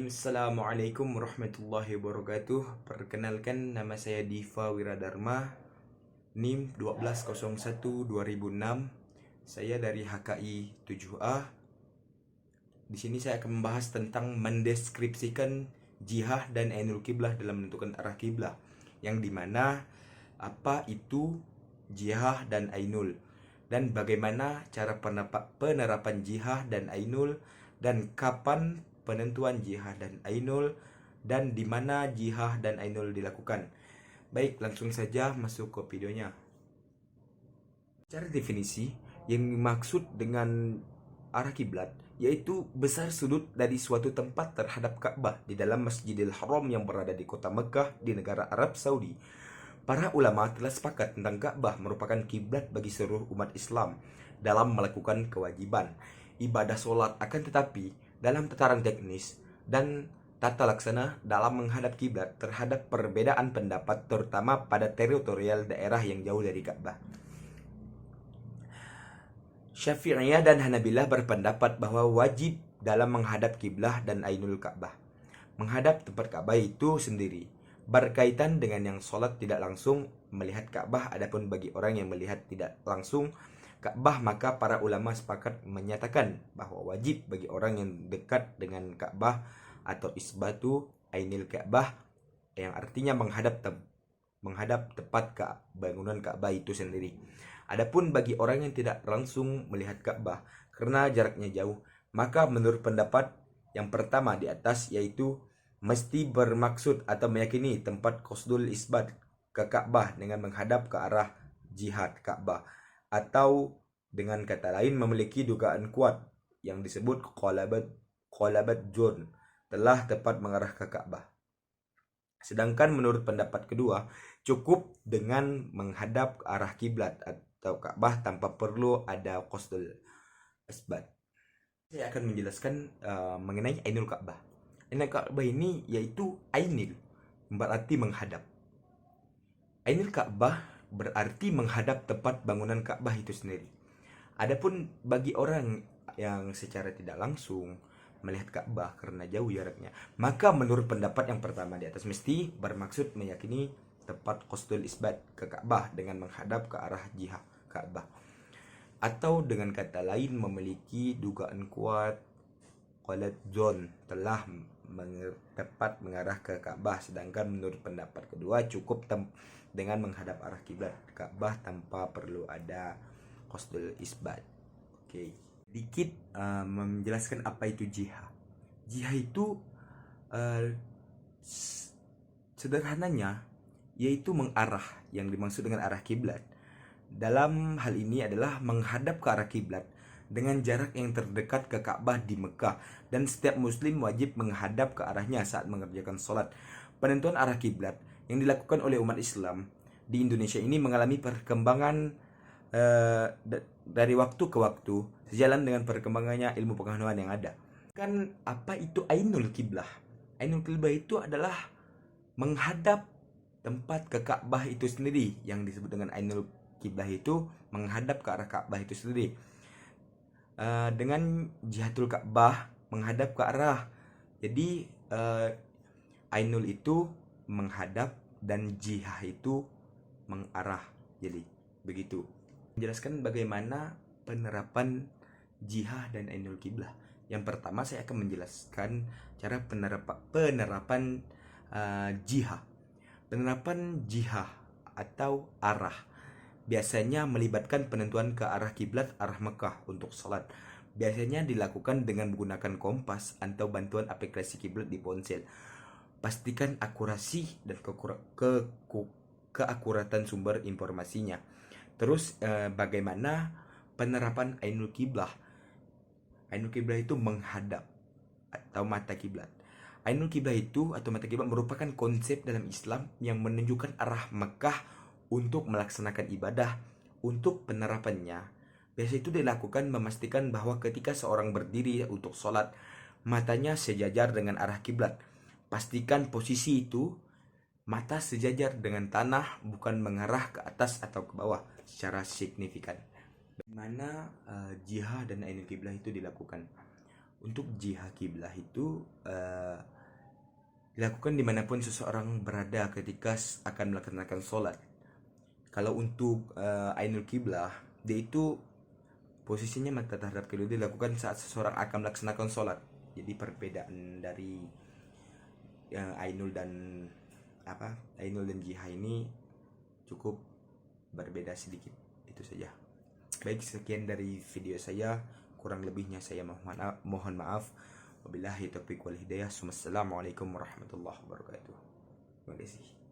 Bismillahirrahmanirrahim. Assalamualaikum warahmatullahi wabarakatuh. Perkenalkan, nama saya Diva Wiradharma, NIM 1201-2006. Saya dari HKI 7A. Di sini saya akan membahas tentang mendeskripsikan jihah dan ainul kiblah dalam menentukan arah kiblah, yang dimana apa itu jihah dan ainul, dan bagaimana cara penerapan jihah dan ainul, dan kapan penentuan jihah dan ainul, dan di mana jihah dan ainul dilakukan. Baik, langsung saja masuk ke videonya. Cara definisi, yang dimaksud dengan arah kiblat yaitu besar sudut dari suatu tempat terhadap Ka'bah di dalam Masjidil Haram yang berada di kota Mekah di negara Arab Saudi. Para ulama telah sepakat tentang Ka'bah merupakan kiblat bagi seluruh umat Islam dalam melakukan kewajiban ibadah sholat. Akan tetapi dalam tataran teknis dan tata laksana dalam menghadap kiblat terhadap perbedaan pendapat, terutama pada teritorial daerah yang jauh dari Ka'bah. Syafi'iyah dan Hanabilah berpendapat bahwa wajib dalam menghadap kiblah dan ainul Ka'bah. Menghadap tempat Ka'bah itu sendiri berkaitan dengan yang sholat tidak langsung melihat Ka'bah. Adapun bagi orang yang melihat tidak langsung Ka'bah, maka para ulama sepakat menyatakan bahwa wajib bagi orang yang dekat dengan Ka'bah atau isbatu ainil Ka'bah, yang artinya menghadap tepat ke bangunan Ka'bah itu sendiri. Adapun bagi orang yang tidak langsung melihat Ka'bah karena jaraknya jauh, maka menurut pendapat yang pertama di atas, yaitu mesti bermaksud atau meyakini tempat qasdul isbat ke Ka'bah dengan menghadap ke arah jihad Ka'bah, atau dengan kata lain memiliki dugaan kuat yang disebut qalabat jon, telah tepat mengarah ke Ka'bah. Sedangkan menurut pendapat kedua, cukup dengan menghadap ke arah kiblat atau Ka'bah tanpa perlu ada qasdul isbat. Saya akan menjelaskan mengenai ainul Ka'bah. Ainul Ka'bah ini yaitu ainil berarti menghadap. Ainul Ka'bah berarti menghadap tepat bangunan Ka'bah itu sendiri. Adapun bagi orang yang secara tidak langsung melihat Ka'bah karena jauh jaraknya, maka menurut pendapat yang pertama di atas mesti bermaksud meyakini tepat qasdul isbat ke Ka'bah dengan menghadap ke arah jihah Ka'bah, atau dengan kata lain memiliki dugaan kuat qalat zon, telah tepat mengarah ke Ka'bah. Sedangkan menurut pendapat kedua cukup dengan menghadap arah kiblat Ka'bah tanpa perlu ada qasdul isbat. Oke, sedikit menjelaskan apa itu jihah. Jihah itu sederhananya yaitu mengarah. Yang dimaksud dengan arah kiblat dalam hal ini adalah menghadap ke arah kiblat dengan jarak yang terdekat ke Ka'bah di Mekah, dan setiap muslim wajib menghadap ke arahnya saat mengerjakan sholat. Penentuan arah kiblat yang dilakukan oleh umat Islam di Indonesia ini mengalami perkembangan dari waktu ke waktu sejalan dengan perkembangannya ilmu pengetahuan yang ada. Kan apa itu ainul kiblah? Ainul kiblah itu adalah menghadap tempat ke Ka'bah itu sendiri, yang disebut dengan ainul kiblah itu menghadap ke arah Ka'bah itu sendiri. Dengan jihatul Ka'bah menghadap ke arah. Jadi ainul itu menghadap dan jihah itu mengarah. Jadi begitu. Menjelaskan bagaimana penerapan jihah dan ainul kiblah. Yang pertama saya akan menjelaskan cara penerapan jihah. Penerapan jihah atau arah biasanya melibatkan penentuan ke arah kiblat arah Mekah untuk sholat. Biasanya dilakukan dengan menggunakan kompas atau bantuan aplikasi kiblat di ponsel. Pastikan akurasi dan keakuratan sumber informasinya. Terus bagaimana penerapan ainul kiblah? Ainul kiblah itu menghadap atau mata kiblat. Ainul kiblah itu atau mata kiblat merupakan konsep dalam Islam yang menunjukkan arah Mekah untuk melaksanakan ibadah. Untuk penerapannya, biasa itu dilakukan memastikan bahwa ketika seorang berdiri untuk sholat, matanya sejajar dengan arah kiblat. Pastikan posisi itu mata sejajar dengan tanah, bukan mengarah ke atas atau ke bawah secara signifikan. Bagaimana jihah dan ainul kiblah itu dilakukan? Untuk jihah kiblah itu dilakukan dimanapun seseorang berada ketika akan melaksanakan sholat. Kalau untuk ainul kiblah, dia itu posisinya mata terhadap kiblat dilakukan saat seseorang akan melaksanakan sholat. Jadi perbedaan dari ainul dan ainul dan jihah ini cukup berbeda sedikit. Itu saja. Baik, sekian dari video saya. Kurang lebihnya saya mohon maaf. Wabillahi taufiq wal hidayah. Wassalamualaikum warahmatullahi wabarakatuh. Terima kasih.